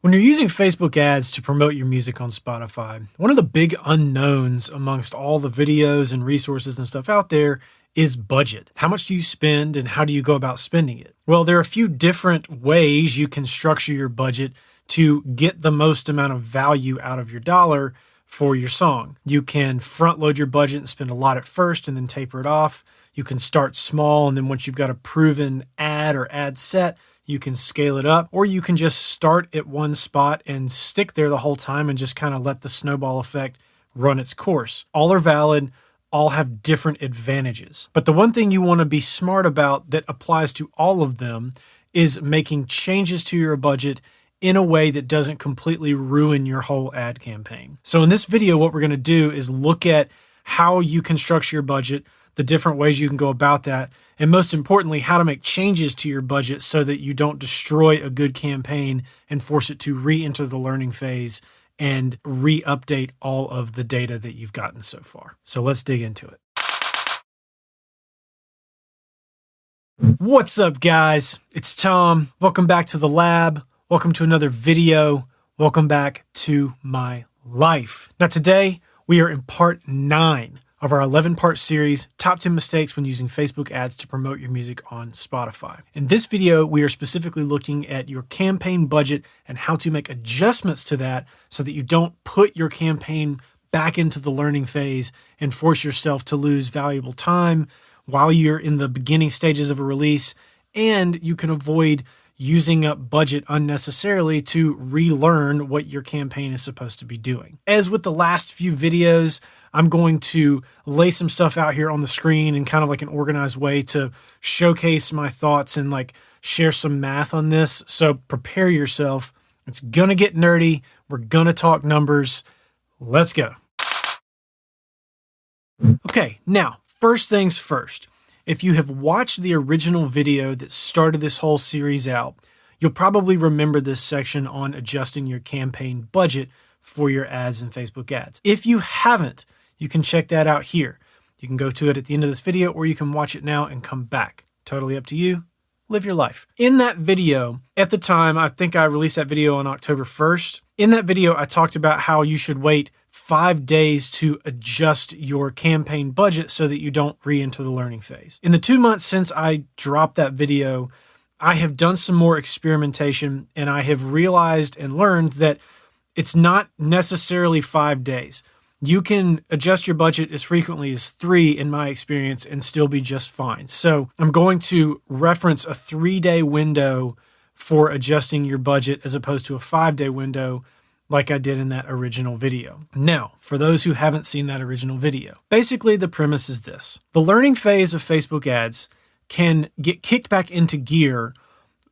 When you're using Facebook ads to promote your music on Spotify, one of the big unknowns amongst all the videos and resources and stuff out there is budget. How much do you spend and how do you go about spending it? Well, there are a few different ways you can structure your budget to get the most amount of value out of your dollar for your song. You can front load your budget and spend a lot at first and then taper it off. You can start small, and then once you've got a proven ad or ad set, you can scale it up, or you can just start at one spot and stick there the whole time and just kind of let the snowball effect run its course. All are valid, all have different advantages. But the one thing you want to be smart about that applies to all of them is making changes to your budget in a way that doesn't completely ruin your whole ad campaign. So in this video, what we're going to do is look at how you can structure your budget, the different ways you can go about that, and most importantly, how to make changes to your budget so that you don't destroy a good campaign and force it to re-enter the learning phase and re-update all of the data that you've gotten so far. So let's dig into it. What's up, guys? It's Tom. Welcome back to the lab. Welcome to another video. Welcome back to my life. Now today, we are in part 9 of our 11-part series, Top 10 Mistakes When Using Facebook Ads to Promote Your Music on Spotify. In this video, we are specifically looking at your campaign budget and how to make adjustments to that so that you don't put your campaign back into the learning phase and force yourself to lose valuable time while you're in the beginning stages of a release, and you can avoid using up budget unnecessarily to relearn what your campaign is supposed to be doing. As with the last few videos, I'm going to lay some stuff out here on the screen in kind of like an organized way to showcase my thoughts and like share some math on this. So prepare yourself. It's gonna get nerdy. We're gonna talk numbers. Let's go. Okay, now, first things first. If you have watched the original video that started this whole series out, you'll probably remember this section on adjusting your campaign budget for your ads and Facebook ads. If you haven't, you can check that out here. You can go to it at the end of this video, or you can watch it now and come back. Totally up to you. Live your life. In that video, at the time, I think I released that video on October 1st. In that video, I talked about how you should wait 5 days to adjust your campaign budget so that you don't re-enter the learning phase. In the 2 months since I dropped that video, I have done some more experimentation, and I have realized and learned that it's not necessarily 5 days. You can adjust your budget as frequently as 3 in my experience and still be just fine. So I'm going to reference a 3-day window for adjusting your budget as opposed to a 5-day window like I did in that original video. Now, for those who haven't seen that original video, basically the premise is this. The learning phase of Facebook ads can get kicked back into gear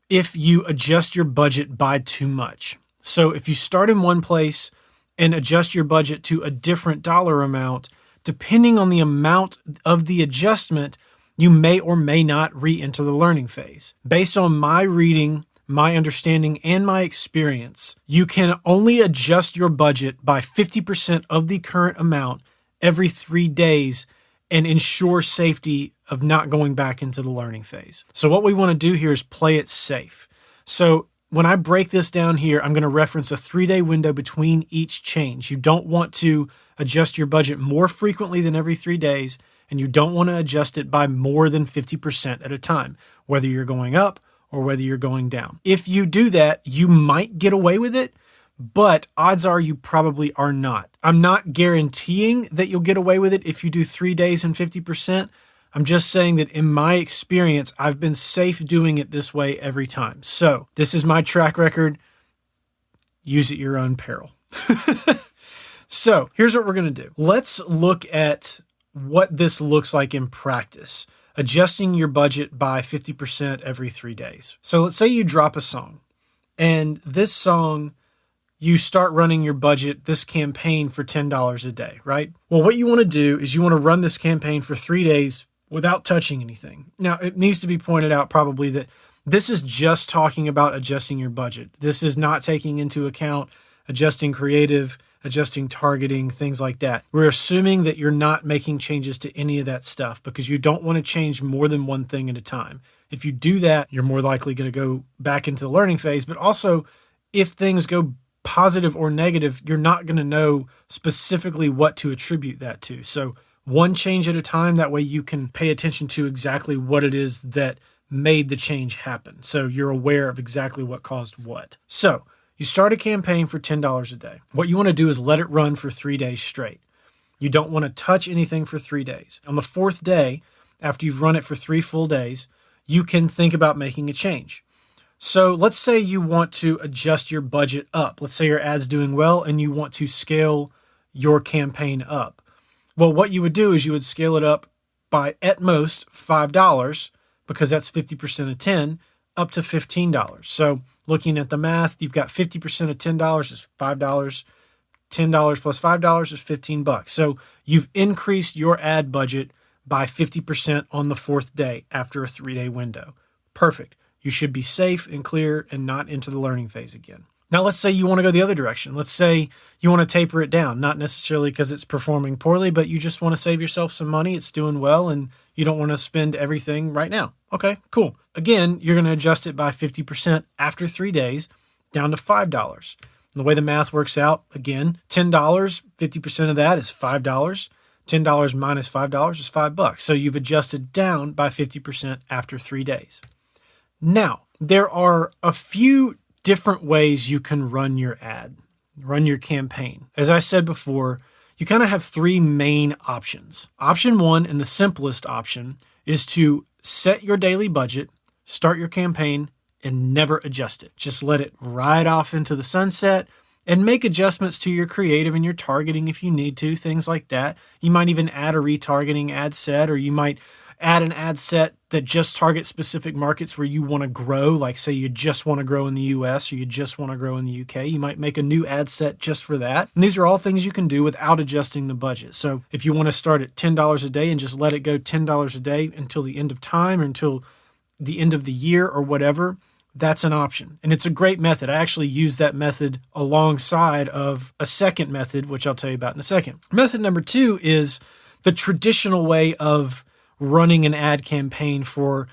if you adjust your budget by too much. So if you start in one place and adjust your budget to a different dollar amount, depending on the amount of the adjustment, you may or may not re-enter the learning phase. Based on my reading, my understanding, and my experience, you can only adjust your budget by 50% of the current amount every 3 days and ensure safety of not going back into the learning phase. So what we want to do here is play it safe. So when I break this down here, I'm going to reference a 3-day window between each change. You don't want to adjust your budget more frequently than every 3 days, and you don't want to adjust it by more than 50% at a time, whether you're going up or whether you're going down. If you do that, you might get away with it, but odds are you probably are not. I'm not guaranteeing that you'll get away with it if you do 3 days and 50%. I'm just saying that in my experience, I've been safe doing it this way every time. So this is my track record. Use at your own peril. So here's what we're going to do. Let's look at what this looks like in practice, adjusting your budget by 50% every 3 days. So let's say you drop a song, and this song, you start running your budget, this campaign, for $10 a day, right? Well, what you want to do is you want to run this campaign for 3 days without touching anything. Now, it needs to be pointed out probably that this is just talking about adjusting your budget. This is not taking into account adjusting creative, adjusting targeting, things like that. We're assuming that you're not making changes to any of that stuff because you don't want to change more than one thing at a time. If you do that, you're more likely going to go back into the learning phase, but also if things go positive or negative, you're not going to know specifically what to attribute that to. So one change at a time, that way you can pay attention to exactly what it is that made the change happen. So you're aware of exactly what caused what. So you start a campaign for $10 a day. What you want to do is let it run for 3 days straight. You don't want to touch anything for 3 days. On the fourth day, after you've run it for 3 full days, you can think about making a change. So let's say you want to adjust your budget up. Let's say your ad's doing well and you want to scale your campaign up. Well, what you would do is you would scale it up by at most $5, because that's 50% of 10, up to $15. So looking at the math, you've got 50% of $10 is $5. $10 plus $5 is $15. So you've increased your ad budget by 50% on the fourth day after a 3-day window. Perfect. You should be safe and clear and not into the learning phase again. Now, let's say you want to go the other direction. Let's say you want to taper it down, not necessarily because it's performing poorly, but you just want to save yourself some money. It's doing well and you don't want to spend everything right now. Okay, cool. Again, you're going to adjust it by 50% after 3 days down to $5. The way the math works out, again, $10, 50% of that is $5. $10 minus $5 is $5. So you've adjusted down by 50% after 3 days. Now, there are a few different ways you can run your ad, run your campaign. As I said before, you kind of have 3 main options. Option 1, and the simplest option, is to set your daily budget, start your campaign, and never adjust it. Just let it ride off into the sunset and make adjustments to your creative and your targeting if you need to, things like that. You might even add a retargeting ad set, or you might add an ad set that just targets specific markets where you want to grow. Like say you just want to grow in the US or you just want to grow in the UK. You might make a new ad set just for that. And these are all things you can do without adjusting the budget. So if you want to start at $10 a day and just let it go $10 a day until the end of time or until the end of the year or whatever, that's an option. And it's a great method. I actually use that method alongside of a second method, which I'll tell you about in a second. Method number 2 is the traditional way of running an ad campaign for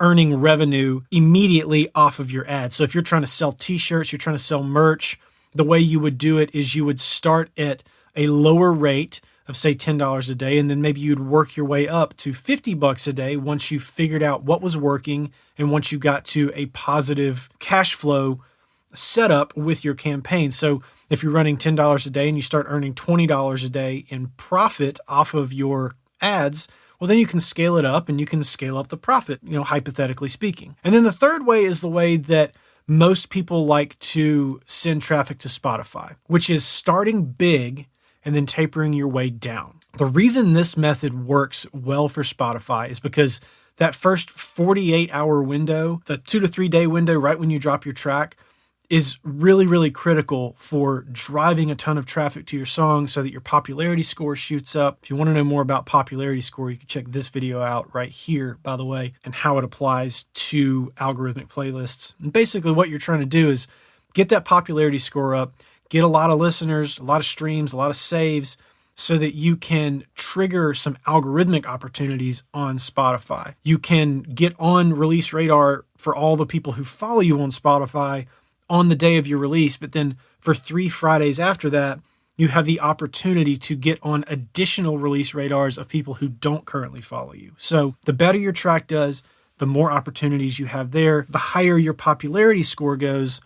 earning revenue immediately off of your ad. So if you're trying to sell t-shirts, you're trying to sell merch, the way you would do it is you would start at a lower rate of say $10 a day, and then maybe you'd work your way up to $50 a day once you figured out what was working and once you got to a positive cash flow setup with your campaign. So if you're running $10 a day and you start earning $20 a day in profit off of your ads, well, then you can scale it up and you can scale up the profit, hypothetically speaking. And then the third way is the way that most people like to send traffic to Spotify, which is starting big and then tapering your way down. The reason this method works well for Spotify is because that first 48-hour window, the 2 to 3 day window right when you drop your track, is really, really critical for driving a ton of traffic to your song so that your popularity score shoots up. If you want to know more about popularity score, you can check this video out right here, by the way, and how it applies to algorithmic playlists. And basically what you're trying to do is get that popularity score up, get a lot of listeners, a lot of streams, a lot of saves, so that you can trigger some algorithmic opportunities on Spotify. You can get on release radar for all the people who follow you on Spotify on the day of your release, but then for 3 Fridays after that, you have the opportunity to get on additional release radars of people who don't currently follow you. So the better your track does, the more opportunities you have there. The higher your popularity score goes,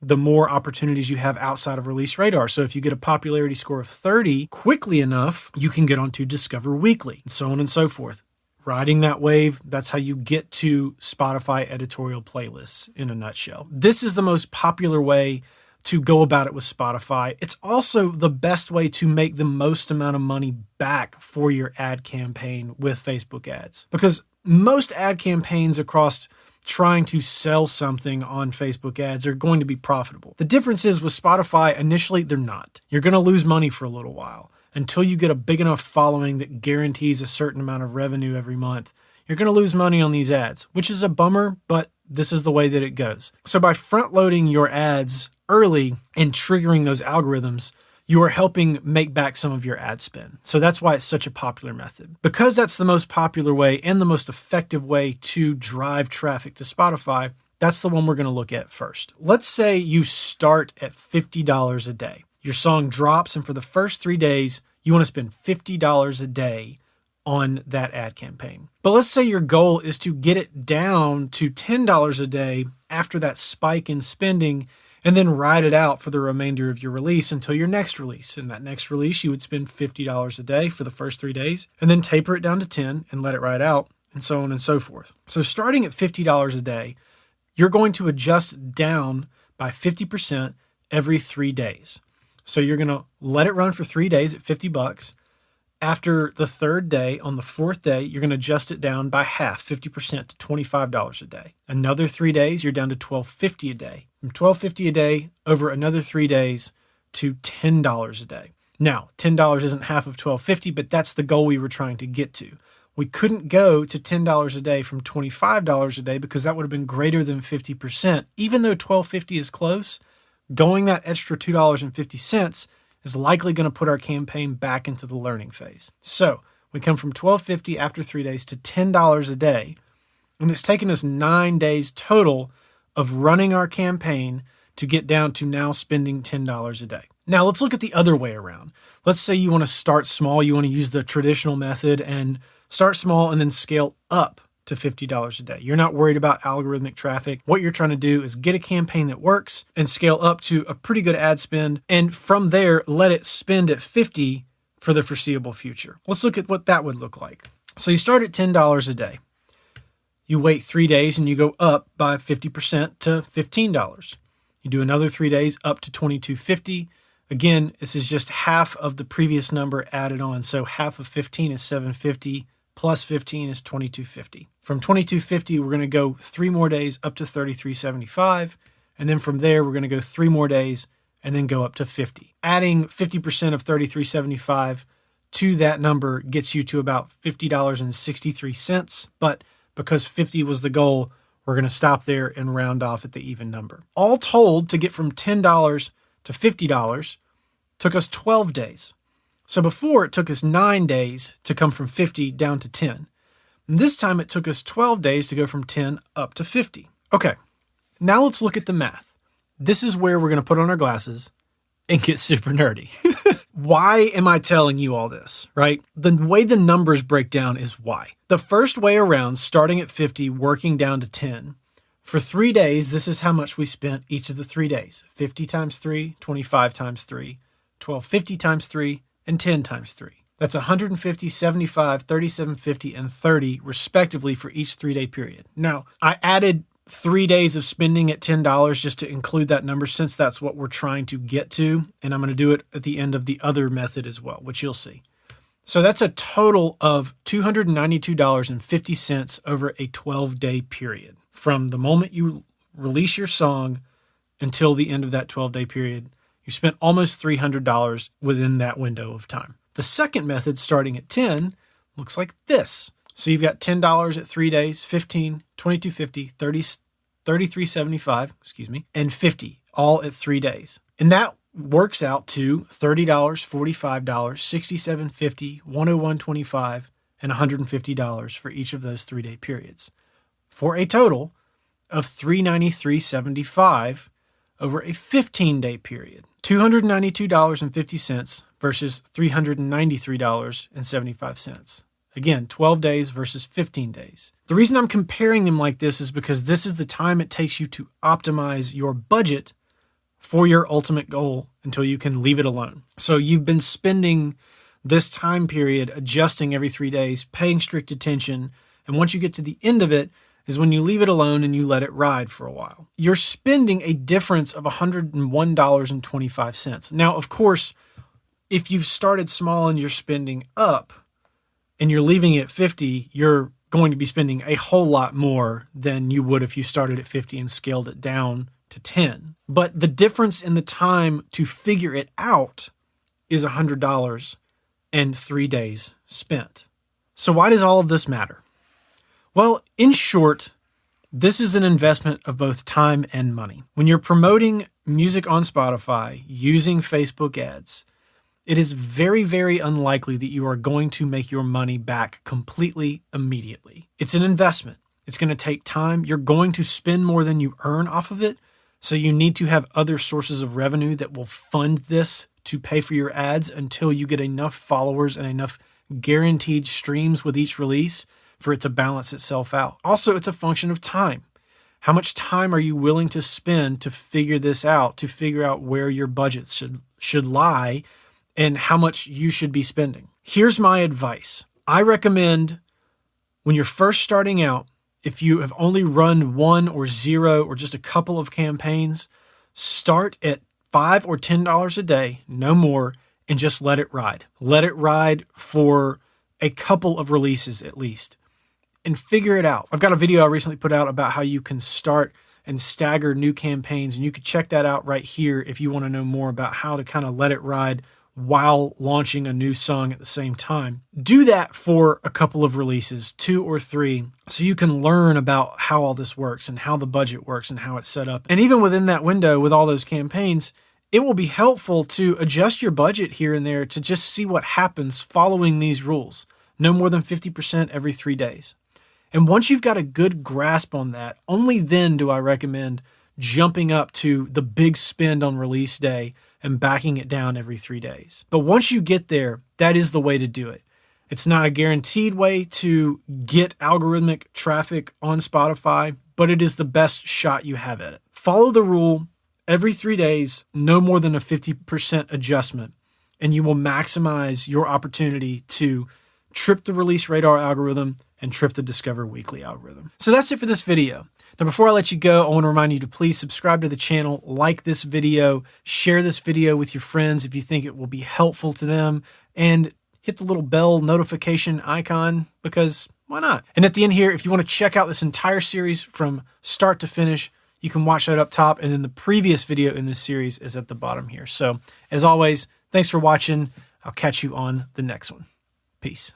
the more opportunities you have outside of release radar. So if you get a popularity score of 30 quickly enough, you can get onto Discover Weekly, and so on and so forth. Riding that wave, that's how you get to Spotify editorial playlists in a nutshell. This is the most popular way to go about it with Spotify. It's also the best way to make the most amount of money back for your ad campaign with Facebook ads. Because most ad campaigns across trying to sell something on Facebook ads are going to be profitable. The difference is with Spotify, initially they're not. You're going to lose money for a little while. Until you get a big enough following that guarantees a certain amount of revenue every month, you're going to lose money on these ads, which is a bummer, but this is the way that it goes. So by front loading your ads early and triggering those algorithms, you are helping make back some of your ad spend. So that's why it's such a popular method. Because that's the most popular way and the most effective way to drive traffic to Spotify, That's the one we're going to look at first. Let's say you start at $50 a day. Your song drops, and for the first 3 days, you want to spend $50 a day on that ad campaign. But let's say your goal is to get it down to $10 a day after that spike in spending, and then ride it out for the remainder of your release until your next release. In that next release, you would spend $50 a day for the first 3 days, and then taper it down to 10 and let it ride out, and so on and so forth. So starting at $50 a day, you're going to adjust down by 50% every 3 days. So you're going to let it run for 3 days at $50. After the third day, on the fourth day, you're going to adjust it down by half, 50% to $25 a day. Another 3 days, you're down to $12.50 a day. From $12.50 a day over another 3 days to $10 a day. Now, $10 isn't half of $12.50, but that's the goal we were trying to get to. We couldn't go to $10 a day from $25 a day because that would have been greater than 50%. Even though $12.50 is close, going that extra $2.50 is likely going to put our campaign back into the learning phase. So we come from $12.50 after 3 days to $10 a day, and it's taken us 9 days total of running our campaign to get down to now spending $10 a day. Now let's look at the other way around. Let's say you want to start small, you want to use the traditional method and start small and then scale up to $50 a day. You're not worried about algorithmic traffic. What you're trying to do is get a campaign that works and scale up to a pretty good ad spend. And from there, let it spend at $50 for the foreseeable future. Let's look at what that would look like. So you start at $10 a day. You wait 3 days and you go up by 50% to $15. You do another 3 days up to $22.50. Again, this is just half of the previous number added on. So half of 15 is $7.50. Plus 15 is $22.50. From $22.50, we're going to go 3 more days up to $33.75. And then from there, we're going to go 3 more days and then go up to $50. Adding 50% of $33.75 to that number gets you to about $50.63. But because 50 was the goal, we're going to stop there and round off at the even number. All told, to get from $10 to $50 took us 12 days. So before, it took us 9 days to come from 50 down to 10. And this time it took us 12 days to go from 10 up to 50. Okay, now let's look at the math. This is where we're going to put on our glasses and get super nerdy. Why am I telling you all this, right? The way the numbers break down is why. The first way around, starting at 50, working down to 10. For 3 days, this is how much we spent each of the 3 days. 50 times 3, 25 times 3, 1250 times 3, and 10 times 3. That's 150, 75, 37.50, and 30 respectively for each 3-day period. Now, I added 3 days of spending at $10 just to include that number since that's what we're trying to get to, and I'm going to do it at the end of the other method as well, which you'll see. So that's a total of $292.50 over a 12-day period. From the moment you release your song until the end of that 12-day period, you spent almost $300 within that window of time. The second method, starting at 10, looks like this. So you've got $10 at 3 days, 15, 22.50, 30, 33.75, and 50, all at 3 days. And that works out to $30, $45, $67.50, $101.25, and $150 for each of those 3-day periods, for a total of $393.75 over a 15-day period. $292.50 versus $393.75. Again, 12 days versus 15 days. The reason I'm comparing them like this is because this is the time it takes you to optimize your budget for your ultimate goal until you can leave it alone. So you've been spending this time period adjusting every 3 days, paying strict attention, and once you get to the end of it, is when you leave it alone and you let it ride for a while. You're spending a difference of $101.25. Now, of course, if you've started small and you're spending up and you're leaving it at 50, you're going to be spending a whole lot more than you would if you started at 50 and scaled it down to 10. But the difference in the time to figure it out is $100 and 3 days spent. So why does all of this matter? Well, in short, this is an investment of both time and money. When you're promoting music on Spotify using Facebook ads, it is very, very unlikely that you are going to make your money back completely immediately. It's an investment. It's going to take time. You're going to spend more than you earn off of it. So you need to have other sources of revenue that will fund this to pay for your ads until you get enough followers and enough guaranteed streams with each release for it to balance itself out. Also, it's a function of time. How much time are you willing to spend to figure this out, to figure out where your budgets should lie and how much you should be spending? Here's my advice. I recommend when you're first starting out, if you have only run 1 or 0 or just a couple of campaigns, start at $5 or $10 a day, no more, and just let it ride. Let it ride for a couple of releases at least and figure it out. I've got a video I recently put out about how you can start and stagger new campaigns, and you could check that out right here if you want to know more about how to kind of let it ride while launching a new song at the same time. Do that for a couple of releases, 2 or 3, so you can learn about how all this works and how the budget works and how it's set up. And even within that window with all those campaigns, it will be helpful to adjust your budget here and there to just see what happens following these rules. No more than 50% every 3 days. And once you've got a good grasp on that, only then do I recommend jumping up to the big spend on release day and backing it down every 3 days. But once you get there, that is the way to do it. It's not a guaranteed way to get algorithmic traffic on Spotify, but it is the best shot you have at it. Follow the rule every 3 days, no more than a 50% adjustment, and you will maximize your opportunity to trip the Release Radar algorithm and trip the Discover Weekly algorithm. So that's it for this video. Now, before I let you go, I want to remind you to please subscribe to the channel, like this video, share this video with your friends if you think it will be helpful to them, and hit the little bell notification icon because why not? And at the end here, if you want to check out this entire series from start to finish, you can watch that up top, and then the previous video in this series is at the bottom here. So as always, thanks for watching. I'll catch you on the next one. Peace.